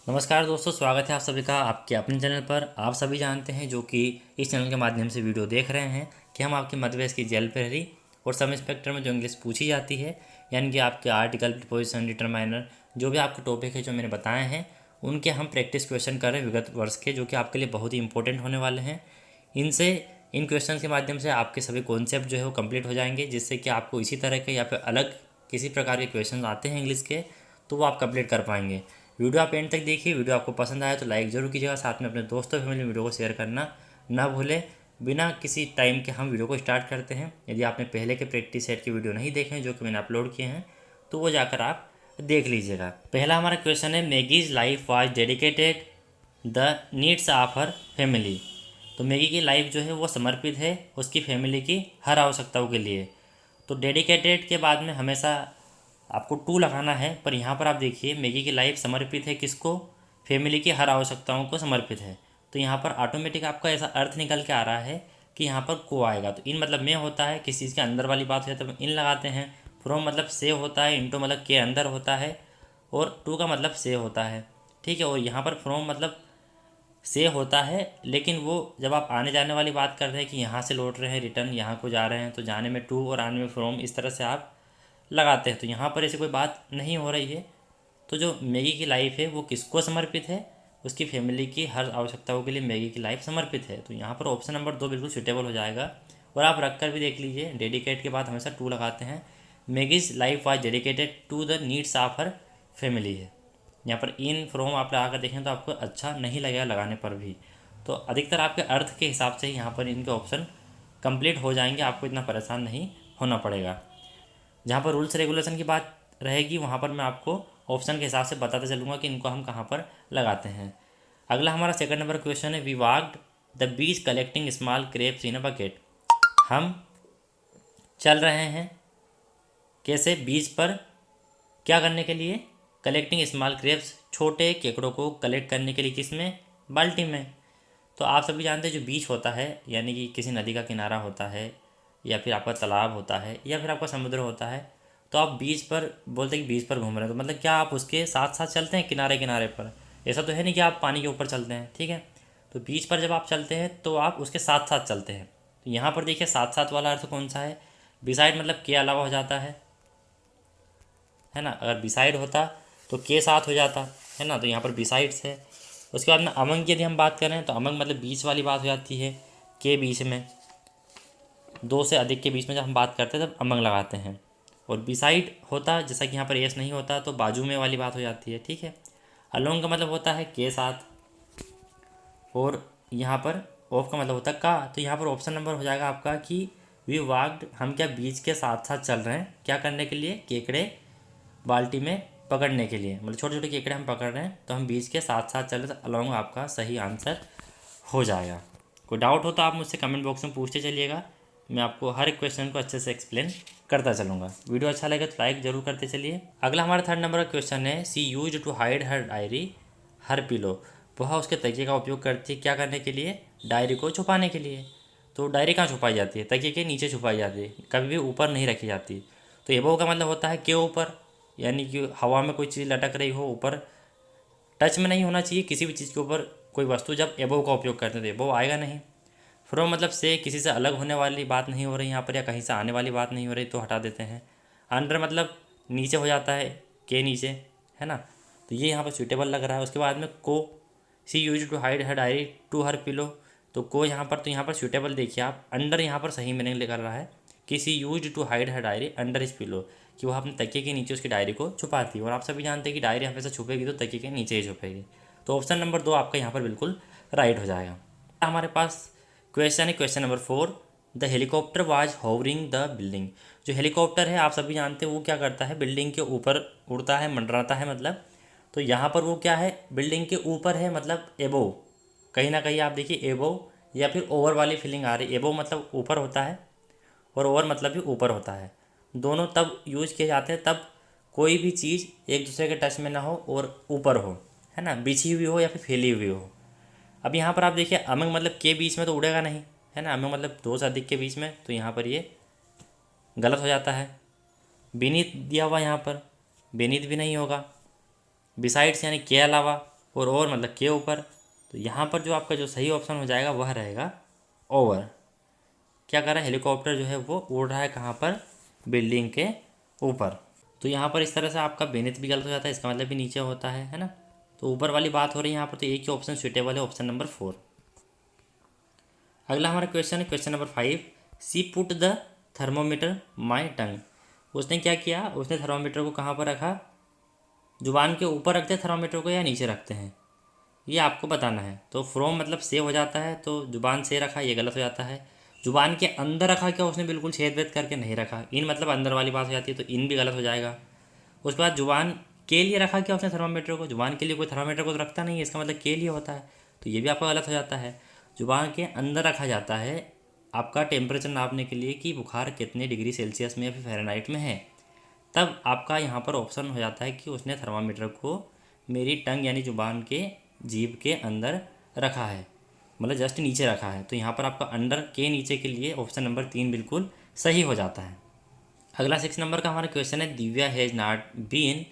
नमस्कार दोस्तों, स्वागत है आप सभी का आपके अपने चैनल पर। आप सभी जानते हैं जो कि इस चैनल के माध्यम से वीडियो देख रहे हैं कि हम आपके मध्य प्रदेश की जेल प्रहरी और सब इंस्पेक्टर में जो इंग्लिश पूछी जाती है, यानी कि आपके आर्टिकल, प्रीपोजिशन, डिटरमाइनर, जो भी आपके टॉपिक है जो मैंने बताए हैं, उनके हम प्रैक्टिस क्वेश्चन कर रहे हैं विगत वर्ष के, जो कि आपके लिए बहुत ही इंपॉर्टेंट होने वाले हैं। इनसे इन क्वेश्चन के माध्यम से आपके सभी कॉन्सेप्ट जो है वो कंप्लीट हो जाएंगे, जिससे कि आपको इसी तरह के या फिर अलग किसी प्रकार के क्वेश्चन आते हैं इंग्लिश के, तो वो आप कंप्लीट कर पाएंगे। वीडियो आप एंड तक देखिए। वीडियो आपको पसंद आया तो लाइक ज़रूर कीजिएगा, साथ में अपने दोस्तों फैमिली में वीडियो को शेयर करना ना भूलें। बिना किसी टाइम के हम वीडियो को स्टार्ट करते हैं। यदि आपने पहले के प्रैक्टिस सेट के वीडियो नहीं देखे हैं जो कि मैंने अपलोड किए हैं, तो वो जाकर आप देख लीजिएगा। पहला हमारा क्वेश्चन है, Maggie's life was dedicated the needs of her family. तो मैगी की लाइफ जो है वो समर्पित है उसकी फैमिली की हर आवश्यकताओं के लिए। तो डेडिकेटेड के बाद में हमेशा आपको टू लगाना है, पर यहाँ पर आप देखिए मैगी की लाइफ समर्पित है किसको? फैमिली की हर आवश्यकताओं को समर्पित है। तो यहाँ पर ऑटोमेटिक आपका ऐसा अर्थ निकल के आ रहा है कि यहाँ पर को आएगा। तो इन मतलब में होता है, किसी चीज़ के अंदर वाली बात हो जाए तो इन लगाते हैं। फ्रॉम मतलब से होता है, इनटू मतलब के अंदर होता है, और टू का मतलब से होता है। ठीक है। और यहाँ पर फ्रॉम मतलब से होता है, लेकिन वो जब आप आने जाने वाली बात कर रहे हैं कि यहाँ से लौट रहे हैं, रिटर्न यहाँ को जा रहे हैं, तो जाने में टू और आने में फ्रॉम, इस तरह से आप लगाते हैं। तो यहाँ पर ऐसी कोई बात नहीं हो रही है। तो जो मैगी की लाइफ है वो किसको समर्पित है? उसकी फैमिली की हर आवश्यकताओं के लिए मैगी की लाइफ समर्पित है। तो यहाँ पर ऑप्शन नंबर 2 बिल्कुल सूटेबल हो जाएगा। और आप रख कर भी देख लीजिए, डेडिकेट के बाद हमेशा टू लगाते हैं। Maggie's life was dedicated to the needs of her family है। यहाँ पर इन फ्रॉम आप लगा कर देखें तो आपको अच्छा नहीं लगेगा लगाने पर भी। तो अधिकतर आपके अर्थ के हिसाब से ही यहाँ पर इनके ऑप्शन कंप्लीट हो जाएंगे, आपको इतना परेशान नहीं होना पड़ेगा। जहाँ पर रूल्स रेगुलेशन की बात रहेगी वहाँ पर मैं आपको ऑप्शन के हिसाब से बताता चलूँगा कि इनको हम कहाँ पर लगाते हैं। अगला हमारा सेकंड नंबर क्वेश्चन है, we walked the beach collecting small crabs in a bucket. हम चल रहे हैं कैसे? बीच पर क्या करने के लिए? कलेक्टिंग स्मॉल क्रेप्स, छोटे केकड़ों को कलेक्ट करने के लिए। किस में? बाल्टी में। तो आप सभी जानते हैं जो बीच होता है, यानी कि किसी नदी का किनारा होता है, या फिर आपका तालाब होता है, या फिर आपका समुद्र होता है। तो आप बीच पर बोलते हैं कि बीच पर घूम रहे हैं, तो मतलब क्या आप उसके साथ साथ चलते हैं किनारे किनारे पर? ऐसा तो है नहीं कि आप पानी के ऊपर चलते हैं। ठीक है। तो बीच पर जब आप चलते हैं तो आप उसके साथ साथ चलते हैं। तो यहाँ पर देखिए साथ साथ वाला अर्थ कौन सा है? बिसाइड मतलब के अलावा हो जाता है ना। अगर बिसाइड होता तो के साथ हो जाता है ना। तो यहाँ पर बिसाइड्स है। उसके बाद में अमंग की यदि हम बात करें तो अमंग मतलब बीच वाली बात हो जाती है। के बीच में, दो से अधिक के बीच में जब हम बात करते हैं तब अमंग लगाते हैं। और बिसाइड होता, जैसा कि यहाँ पर एस नहीं होता, तो बाजू में वाली बात हो जाती है। ठीक है। अलोंग का मतलब होता है के साथ, और यहाँ पर ऑफ का मतलब होता है का। तो यहाँ पर ऑप्शन नंबर हो जाएगा आपका कि वी वाक्ड, हम क्या बीच के साथ साथ चल रहे हैं, क्या करने के लिए? केकड़े बाल्टी में पकड़ने के लिए। मतलब छोटे छोटे केकड़े हम पकड़ रहे हैं, तो हम बीच के साथ साथ चल रहे, तो अलोंग आपका सही आंसर हो जाएगा। कोई डाउट हो तो आप मुझसे कमेंट बॉक्स में पूछते चलिएगा, मैं आपको हर एक क्वेश्चन को अच्छे से एक्सप्लेन करता चलूँगा। वीडियो अच्छा लगे तो लाइक जरूर करते चलिए। अगला हमारा थर्ड नंबर का क्वेश्चन है, she use to hide her diary her pillow. वह उसके तकिए का उपयोग करती है क्या करने के लिए? डायरी को छुपाने के लिए। तो डायरी कहाँ छुपाई जाती है? तकिए के नीचे छुपाई जाती है, कभी भी ऊपर नहीं रखी जाती। तो एबोव का मतलब होता है के ऊपर, यानी कि हवा में कोई चीज़ लटक रही हो, ऊपर टच में नहीं होना चाहिए किसी भी चीज़ के ऊपर कोई वस्तु। जब एबोव का उपयोग करते हैं तो एबोव आएगा नहीं। फ्रॉम मतलब से, किसी से अलग होने वाली बात नहीं हो रही यहाँ पर, या कहीं से आने वाली बात नहीं हो रही, तो हटा देते हैं। अंडर मतलब नीचे हो जाता है, के नीचे, है ना। तो ये यहाँ पर सूटेबल लग रहा है। उसके बाद में को, she use to hide her diary to her pillow. तो को यहाँ पर, तो यहाँ पर सूटेबल देखिए आप, अंडर यहाँ पर सही मीनिंग लेकर रहा है कि she use to hide her diary under his pillow, कि वह अपने तकिए के नीचे उसकी डायरी को छुपाती है। और आप सभी जानते हैं कि डायरी हमेशा छुपेगी तो तकिए के नीचे ही छुपेगी। तो ऑप्शन नंबर 2 आपका यहाँ पर बिल्कुल राइट हो जाएगा। हमारे पास क्वेश्चन है question number 4, the helicopter was hovering the building. जो हेलीकॉप्टर है आप सभी जानते हैं वो क्या करता है? बिल्डिंग के ऊपर उड़ता है, मंडराता है मतलब। तो यहाँ पर वो क्या है? बिल्डिंग के ऊपर है, मतलब एबोव। कहीं ना कहीं आप देखिए एबोव या फिर ओवर वाली फीलिंग आ रही है। एबोव मतलब ऊपर होता है, और ओवर मतलब भी ऊपर होता है। दोनों तब यूज किए जाते हैं तब कोई भी चीज़ एक दूसरे के टच में ना हो और ऊपर हो, है ना, बिछी हुई हो या फिर फैली हुई हो। अब यहाँ पर आप देखिए अमंग मतलब के बीच में तो उड़ेगा नहीं, है ना। अमंग मतलब दो से अधिक के बीच में, तो यहाँ पर ये गलत हो जाता है। बीनीथ दिया हुआ यहाँ पर, बीनीथ भी नहीं होगा। बिसाइड्स यानी के अलावा, और मतलब के ऊपर। तो यहाँ पर जो आपका जो सही ऑप्शन हो जाएगा वह रहेगा ओवर। क्या कर रहा है, हेलीकॉप्टर जो है वो उड़ रहा है कहाँ पर, बिल्डिंग के ऊपर। तो यहाँ पर इस तरह से आपका बेनिथ भी गलत हो जाता है, इसका मतलब भी नीचे होता है ना। तो ऊपर वाली बात हो रही है यहाँ पर, तो एक ही ऑप्शन सुटेबल है, ऑप्शन नंबर 4। अगला हमारा क्वेश्चन है question number 5। She put the thermometer my tongue. उसने क्या किया, उसने थर्मोमीटर को कहाँ पर रखा, जुबान के ऊपर रखते हैं थर्मोमीटर को या नीचे रखते हैं, ये आपको बताना है। तो फ्रॉम मतलब से हो जाता है, तो जुबान से रखा ये गलत हो जाता है। जुबान के अंदर रखा क्या, उसने बिल्कुल छेद वेद करके नहीं रखा, इन मतलब अंदर वाली बात हो जाती है, तो इन भी गलत हो जाएगा। उसके बाद जुबान के लिए रखा क्या उसने थर्मामीटर को, जुबान के लिए कोई थर्मामीटर को तो रखता नहीं है, इसका मतलब के लिए होता है, तो ये भी आपका गलत हो जाता है। जुबान के अंदर रखा जाता है आपका टेम्परेचर नापने के लिए कि बुखार कितने डिग्री सेल्सियस में या फिर फ़ारेनहाइट में है, तब आपका यहाँ पर ऑप्शन हो जाता है कि उसने थर्मामीटर को मेरी टंग यानी जुबान के जीभ के अंदर रखा है, मतलब जस्ट नीचे रखा है। तो यहाँ पर आपका अंडर के नीचे के लिए ऑप्शन नंबर 3 बिल्कुल सही हो जाता है। अगला 6 नंबर का हमारा क्वेश्चन है, Divya has not been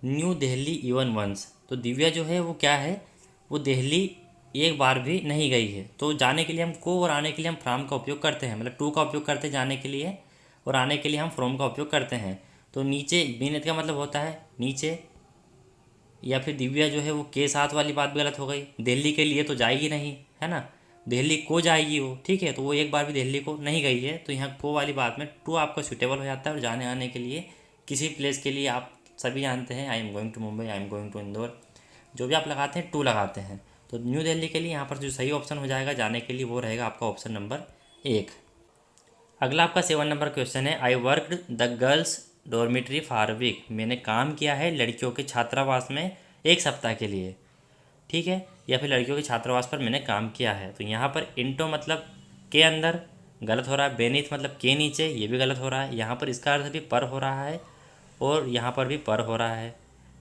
New Delhi even once. तो दिव्या जो है वो क्या है, वो दिल्ली एक बार भी नहीं गई है। तो जाने के लिए हम को और आने के लिए हम फ्रॉम का उपयोग करते हैं, मतलब टू का उपयोग करते हैं जाने के लिए, और आने के लिए हम फ्रॉम का उपयोग करते हैं। तो नीचे बीन का मतलब होता है नीचे, या फिर दिव्या जो है वो के साथ वाली बात भी गलत हो गई, दिल्ली के लिए तो जाएगी नहीं है ना, दिल्ली को जाएगी वो, ठीक है, तो वो एक बार भी दिल्ली को नहीं गई है, तो यहाँ को वाली बात में टू आपका सूटेबल हो जाता है। और जाने आने के लिए किसी प्लेस के लिए आप सभी जानते हैं, I am going to Mumbai, I am going to Indore, जो भी आप लगाते हैं टू लगाते हैं। तो न्यू दिल्ली के लिए यहाँ पर जो सही ऑप्शन हो जाएगा जाने के लिए वो रहेगा आपका ऑप्शन नंबर 1। अगला आपका 7 नंबर क्वेश्चन है, I worked the girls dormitory for week. मैंने काम किया है लड़कियों के छात्रावास में एक सप्ताह के लिए, ठीक है, या फिर लड़कियों के छात्रावास पर मैंने काम किया है। तो यहाँ पर इंटो मतलब के अंदर गलत हो रहा है, बेनीथ मतलब के नीचे ये भी गलत हो रहा है। यहाँ पर इसका अर्थ भी पर हो रहा है और यहाँ पर भी पर हो रहा है।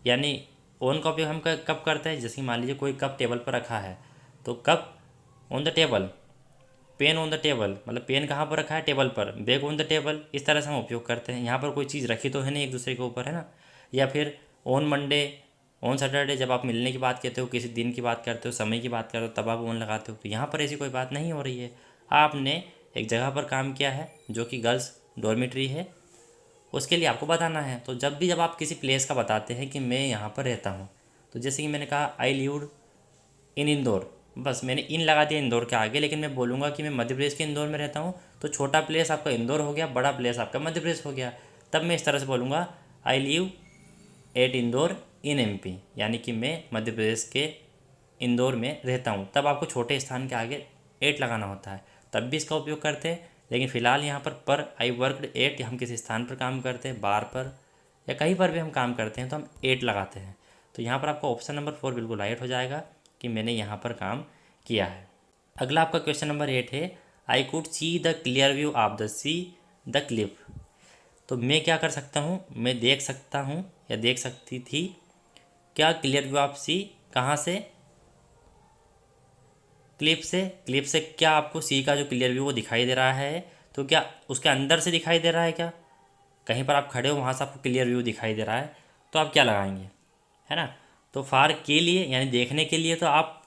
यानी ओन का उपयोग हम कब करते हैं, जैसे मान लीजिए कोई कप टेबल पर रखा है, तो cup on the table, pain on the table, मतलब पेन कहाँ पर रखा है, टेबल पर, बैग ऑन द टेबल, इस तरह से हम उपयोग करते हैं। यहाँ पर कोई चीज़ रखी तो है नहीं एक दूसरे के ऊपर, है ना। या फिर ऑन मंडे, ऑन सैटरडे, जब आप मिलने की बात करते हो, किसी दिन की बात करते हो, समय की बात करते हो, तब आप ऑन लगाते हो। तो यहाँ पर ऐसी कोई बात नहीं हो रही है, आपने एक जगह पर काम किया है जो कि गर्ल्स डॉर्मिट्री है, उसके लिए आपको बताना है। तो जब आप किसी प्लेस का बताते हैं कि मैं यहाँ पर रहता हूँ, तो जैसे कि मैंने कहा आई लिव्ड इन इंदौर, बस मैंने इन लगा दिया इंदौर के आगे, लेकिन मैं बोलूँगा कि मैं मध्य प्रदेश के इंदौर में रहता हूँ, तो छोटा प्लेस आपका इंदौर हो गया, बड़ा प्लेस आपका मध्य प्रदेश हो गया। तब मैं इस तरह से बोलूँगा, I live at Indore in MP, यानी कि मैं मध्य प्रदेश के इंदौर में रहता हूँ। तब आपको छोटे स्थान के आगे एट लगाना होता है, तब भी इसका उपयोग करते हैं। लेकिन फ़िलहाल यहाँ पर आई वर्कड एट, हम किसी स्थान पर काम करते हैं, बार पर या कहीं पर भी हम काम करते हैं तो हम एट लगाते हैं। तो यहाँ पर आपका ऑप्शन नंबर 4 बिल्कुल राइट हो जाएगा कि मैंने यहाँ पर काम किया है। अगला आपका क्वेश्चन नंबर 8 है, I could see the clear view of the see the Cliff. तो मैं क्या कर सकता हूँ, मैं देख सकता हूँ या देख सकती थी क्या क्लियर व्यू ऑफ सी, कहाँ से, क्लिप से। क्लिप से क्या आपको सी का जो क्लियर व्यू वो दिखाई दे रहा है, तो क्या उसके अंदर से दिखाई दे रहा है, क्या कहीं पर आप खड़े हो वहाँ से आपको क्लियर व्यू दिखाई दे रहा है, तो आप क्या लगाएंगे, है ना। तो फार के लिए यानी देखने के लिए, तो आप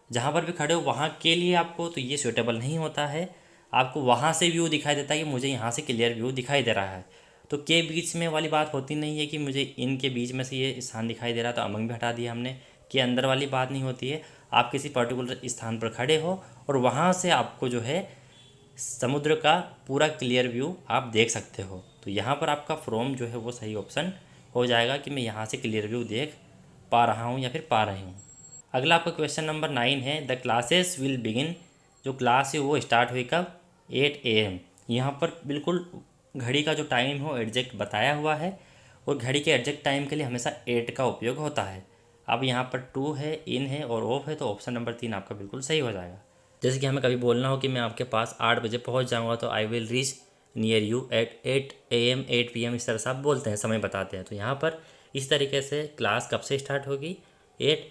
जहाँ पर भी खड़े हो वहाँ के लिए आपको, तो ये सूटेबल नहीं होता है। आपको वहाँ से व्यू दिखाई देता है कि मुझे यहाँ से क्लियर व्यू दिखाई दे रहा है। तो के बीच में वाली बात होती नहीं है कि मुझे इनके बीच में से ये स्थान दिखाई दे रहा है, तो अमंग भी हटा दिया हमने, कि अंदर वाली बात नहीं होती है। आप किसी पर्टिकुलर स्थान पर खड़े हो और वहाँ से आपको जो है समुद्र का पूरा क्लियर व्यू आप देख सकते हो। तो यहाँ पर आपका फ्रॉम जो है वो सही ऑप्शन हो जाएगा कि मैं यहाँ से क्लियर व्यू देख पा रहा हूँ या फिर पा रही हूँ। अगला आपका क्वेश्चन नंबर 9 है, द क्लासेस विल बिगिन। जो क्लास है वो स्टार्ट हुई कब, 8 AM। यहाँ पर बिल्कुल घड़ी का जो टाइम हो एग्जैक्ट बताया हुआ है, और घड़ी के एग्जैक्ट टाइम के लिए हमेशा 8 का उपयोग होता है। अब यहाँ पर 2 है, इन है और ऑफ है, तो ऑप्शन नंबर 3 आपका बिल्कुल सही हो जाएगा। जैसे कि हमें कभी बोलना हो कि मैं आपके पास 8 बजे पहुँच जाऊँगा, तो I will reach near you at 8 AM 8 PM, इस तरह से आप बोलते हैं, समय बताते हैं। तो यहाँ पर इस तरीके से क्लास कब से स्टार्ट होगी, 8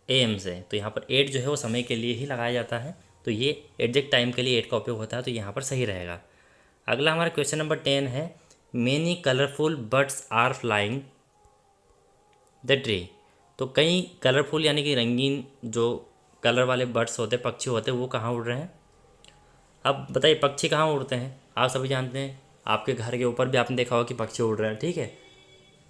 AM से। तो यहाँ पर 8 जो है वो समय के लिए ही लगाया जाता है, तो ये एग्जैक्ट टाइम के लिए 8 का उपयोग होता है, तो यहाँ पर सही रहेगा। अगला हमारा क्वेश्चन नंबर 10 है, many colourful birds are flying the tree. तो कई कलरफुल यानी कि रंगीन जो कलर वाले बर्ड्स होते हैं, पक्षी होते हैं, वो कहाँ उड़ रहे हैं? अब बताइए पक्षी कहाँ उड़ते हैं? आप सभी जानते हैं, आपके घर के ऊपर भी आपने देखा होगा कि पक्षी उड़ रहे हैं, ठीक है।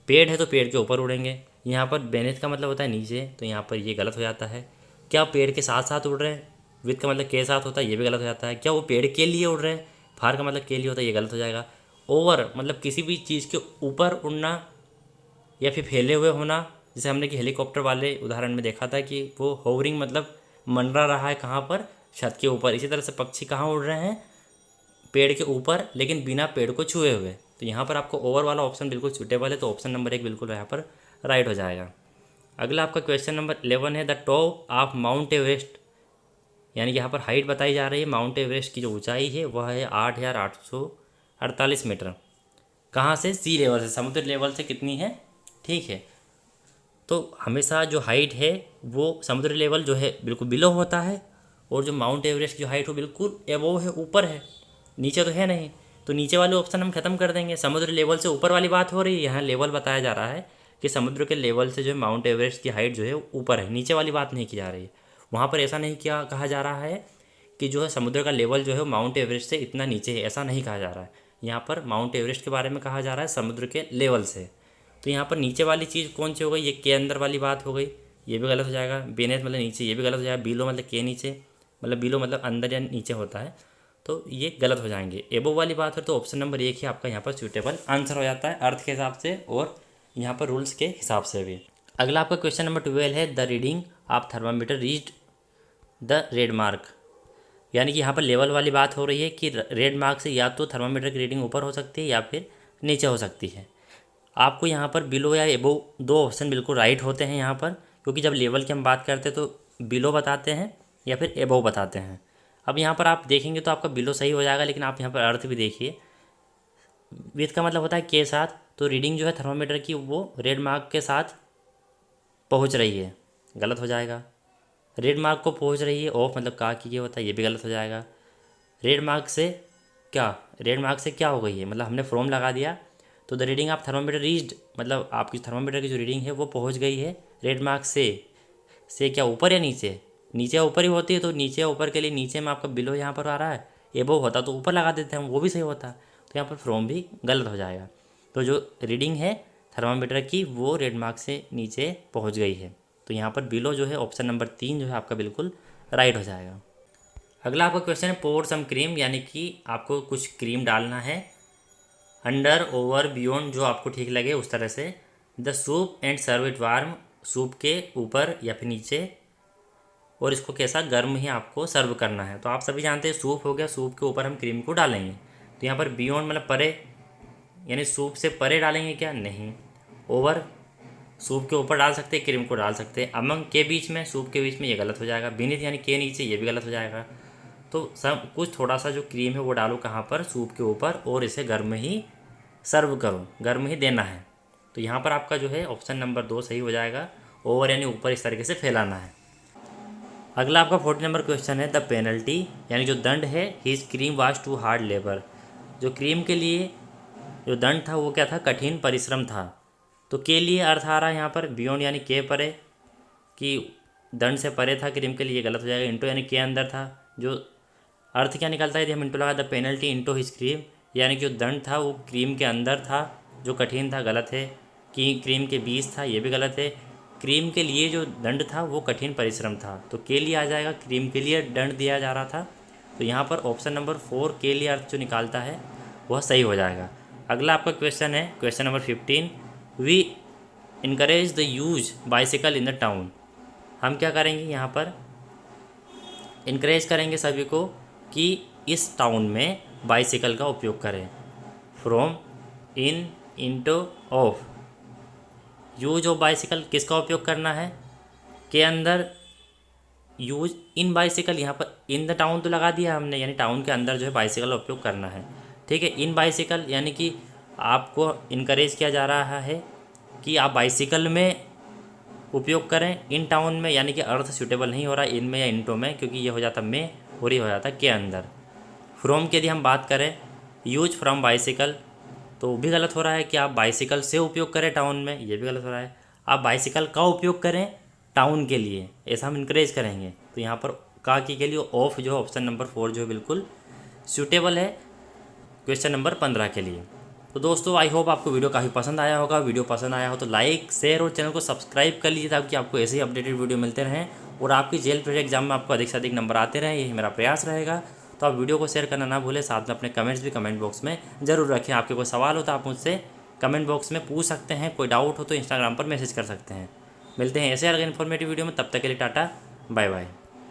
पेड़ है तो पेड़ के ऊपर उड़ेंगे। यहाँ पर बेनेथ का मतलब होता है नीचे, तो यहाँ पर ये गलत हो जाता है। क्या पेड़ के साथ साथ उड़ रहे हैं? विथ का मतलब के साथ होता है, ये भी गलत हो जाता है। क्या वो पेड़ के लिए उड़ रहे हैं? फार का मतलब के लिए होता है, ये गलत हो जाएगा। ओवर मतलब किसी भी चीज़ के ऊपर उड़ना या फिर फैले हुए होना, जैसे हमने कि हेलीकॉप्टर वाले उदाहरण में देखा था कि वो होवरिंग मतलब मंडरा रहा है कहाँ पर? छत के ऊपर। इसी तरह से पक्षी कहाँ उड़ रहे हैं? पेड़ के ऊपर, लेकिन बिना पेड़ को छुए हुए। तो यहाँ पर आपको ओवर वाला ऑप्शन बिल्कुल सूटेबल है, तो ऑप्शन नंबर 1 बिल्कुल यहाँ पर राइट हो जाएगा। अगला आपका क्वेश्चन नंबर 11 है the top of mount Everest, यानी कि यहाँ पर हाइट बताई जा रही है। माउंट एवरेस्ट की जो ऊंचाई है वह है 8,848 मीटर। कहाँ से? सी लेवल से, समुद्र लेवल से कितनी है? ठीक है, तो हमेशा जो हाइट है वो समुद्र लेवल जो है बिल्कुल बिलो होता है, और जो माउंट एवरेस्ट की जो हाइट हो बिल्कुल एबोव है, ऊपर है, नीचे तो है नहीं। तो नीचे वाले ऑप्शन हम खत्म कर देंगे। समुद्र लेवल से ऊपर वाली बात हो रही है, यहाँ लेवल बताया जा रहा है कि समुद्र के लेवल से जो है माउंट एवरेस्ट की हाइट जो है ऊपर है, नीचे वाली बात नहीं की जा रही है। वहाँ पर ऐसा नहीं किया कहा जा रहा है कि जो है समुद्र का लेवल जो है माउंट एवरेस्ट से इतना नीचे है, ऐसा नहीं कहा जा रहा है। यहाँ पर माउंट एवरेस्ट के बारे में कहा जा रहा है समुद्र के लेवल से। तो यहाँ पर नीचे वाली चीज़ कौन सी हो गई? ये के अंदर वाली बात हो गई, ये भी गलत हो जाएगा। बेनेथ मतलब नीचे, ये भी गलत हो जाएगा। बिलो मतलब के नीचे, मतलब बिलो मतलब अंदर या नीचे होता है, तो ये गलत हो जाएंगे। एबो वाली बात है तो ऑप्शन नंबर 1 ही आपका यहाँ पर सूटेबल आंसर हो जाता है, अर्थ के हिसाब से और यहाँ पर रूल्स के हिसाब से भी। अगला आपका क्वेश्चन नंबर 12 है the reading of thermometer reached the red mark, यानी कि यहाँ पर लेवल वाली बात हो रही है कि रेड मार्क से या तो थर्मामीटर की रीडिंग ऊपर हो सकती है या फिर नीचे हो सकती है। आपको यहाँ पर बिलो या एबो दो ऑप्शन बिल्कुल राइट होते हैं यहाँ पर, क्योंकि जब लेवल की हम बात करते हैं तो बिलो बताते हैं या फिर एबो बताते हैं। अब यहाँ पर आप देखेंगे तो आपका बिलो सही हो जाएगा, लेकिन आप यहाँ पर अर्थ भी देखिए। विथ का मतलब होता है के साथ, तो रीडिंग जो है थर्मामीटर की वो रेड मार्क के साथ पहुँच रही है, गलत हो जाएगा। रेड मार्क को पहुँच रही है, ऑफ मतलब का की ये होता है, ये भी गलत हो जाएगा। रेड मार्क से क्या, रेड मार्क से क्या हो गई है, मतलब हमने फ्रॉम लगा दिया, तो the reading of thermometer reached मतलब आपकी थर्मामीटर की जो रीडिंग है वो पहुंच गई है रेड मार्क से क्या ऊपर या नीचे? नीचे या ऊपर ही होती है, तो नीचे या ऊपर के लिए नीचे में आपका बिलो यहाँ पर आ रहा है, एबो होता तो ऊपर लगा देते हैं, वो भी सही होता। तो यहाँ पर फ्रॉम भी गलत हो जाएगा। तो जो रीडिंग है थर्मामीटर की वो रेड मार्क से नीचे पहुँच गई है, तो यहाँ पर बिलो जो है ऑप्शन नंबर 3 जो है आपका बिल्कुल राइट हो जाएगा। अगला आपका क्वेश्चन है पोर सम क्रीम, यानी कि आपको कुछ क्रीम डालना है अंडर ओवर बियॉन्ड, जो आपको ठीक लगे उस तरह से। The soup and serve it warm, soup के ऊपर या फिर नीचे, और इसको कैसा? गर्म ही आपको सर्व करना है। तो आप सभी जानते हैं सूप हो गया, सूप के ऊपर हम क्रीम को डालेंगे। तो यहाँ पर बियॉन्ड मतलब परे, यानी सूप से परे डालेंगे क्या? नहीं। ओवर सूप के ऊपर डाल सकते हैं, क्रीम को डाल सकते हैं। अमंग के बीच में, सूप के बीच में, ये गलत हो जाएगा। बीनीथ यानी के नीचे, ये भी गलत हो जाएगा। तो सब कुछ थोड़ा सा जो क्रीम है वो डालो कहाँ पर? सूप के ऊपर, और इसे गर्म ही सर्व करो, गर्म ही देना है। तो यहाँ पर आपका जो है ऑप्शन नंबर 2 सही हो जाएगा। ओवर यानी ऊपर इस तरीके से फैलाना है। अगला आपका 40 नंबर क्वेश्चन है द पेनल्टी, यानी जो दंड है his crime was to hard labour, जो क्रीम के लिए जो दंड था वो क्या था? कठिन परिश्रम था। तो के लिए अर्थ आ रहा है यहाँ पर बियॉन्ड यानी के परे, कि दंड से परे था क्रीम के लिए, गलत हो जाएगा। इंटू यानी के अंदर था, जो अर्थ क्या निकलता है यदि हम इंटू लगा the penalty into his cream, यानी कि जो दंड था वो क्रीम के अंदर था, जो कठिन था, गलत है। कि क्रीम के बीच था, ये भी गलत है। क्रीम के लिए जो दंड था वो कठिन परिश्रम था, तो के लिए आ जाएगा, क्रीम के लिए दंड दिया जा रहा था। तो यहाँ पर ऑप्शन नंबर 4 के लिए अर्थ जो निकालता है वह सही हो जाएगा। अगला आपका क्वेश्चन है question number 15 we encourage the use bicycle in the town, हम क्या करेंगे यहाँ पर? इनकरेज करेंगे सभी को कि इस टाउन में बाइसिकल का उपयोग करें। From, in, into, of. Use of bicycle किसका उपयोग करना है? के अंदर यूज इन बाइसिकल, यहाँ पर इन द टाउन तो लगा दिया हमने, यानी टाउन के अंदर जो है बाइसिकल का उपयोग करना है। ठीक है, इन बाइसिकल यानी कि आपको इनकरेज किया जा रहा है कि आप बाइसिकल में उपयोग करें इन टाउन में, यानी कि अर्थ सूटेबल नहीं हो रहा इन में या इंटो में, क्योंकि ये हो जाता में और ये हो जाता के अंदर। फ्रॉम की यदि हम बात करें यूज फ्रॉम बाइसिकल, तो भी गलत हो रहा है कि आप बाइसिकल से उपयोग करें टाउन में, ये भी गलत हो रहा है। आप बाइसिकल का उपयोग करें टाउन के लिए, ऐसा हम इनक्रेज करेंगे। तो यहाँ पर का की के लिए ऑफ जो ऑप्शन नंबर 4 जो है बिल्कुल सूटेबल है क्वेश्चन नंबर 15 के लिए। तो दोस्तों आई होप आपको वीडियो काफ़ी पसंद आया होगा। वीडियो पसंद आया हो तो लाइक शेयर और चैनल को सब्सक्राइब कर लीजिए ताकि आपको ऐसे ही अपडेटेड वीडियो मिलते रहें और आपकी जेल प्रेरी एग्जाम में आपको अधिक से अधिक नंबर आते रहें, यही मेरा प्रयास रहेगा। तो आप वीडियो को शेयर करना ना भूलें, साथ में अपने कमेंट्स भी कमेंट बॉक्स में ज़रूर रखें। आपके कोई सवाल हो तो आप मुझसे कमेंट बॉक्स में पूछ सकते हैं, कोई डाउट हो तो इंस्टाग्राम पर मैसेज कर सकते हैं। मिलते हैं ऐसे अलग इन्फॉर्मेटिव वीडियो में, तब तक के लिए टाटा बाय बाय।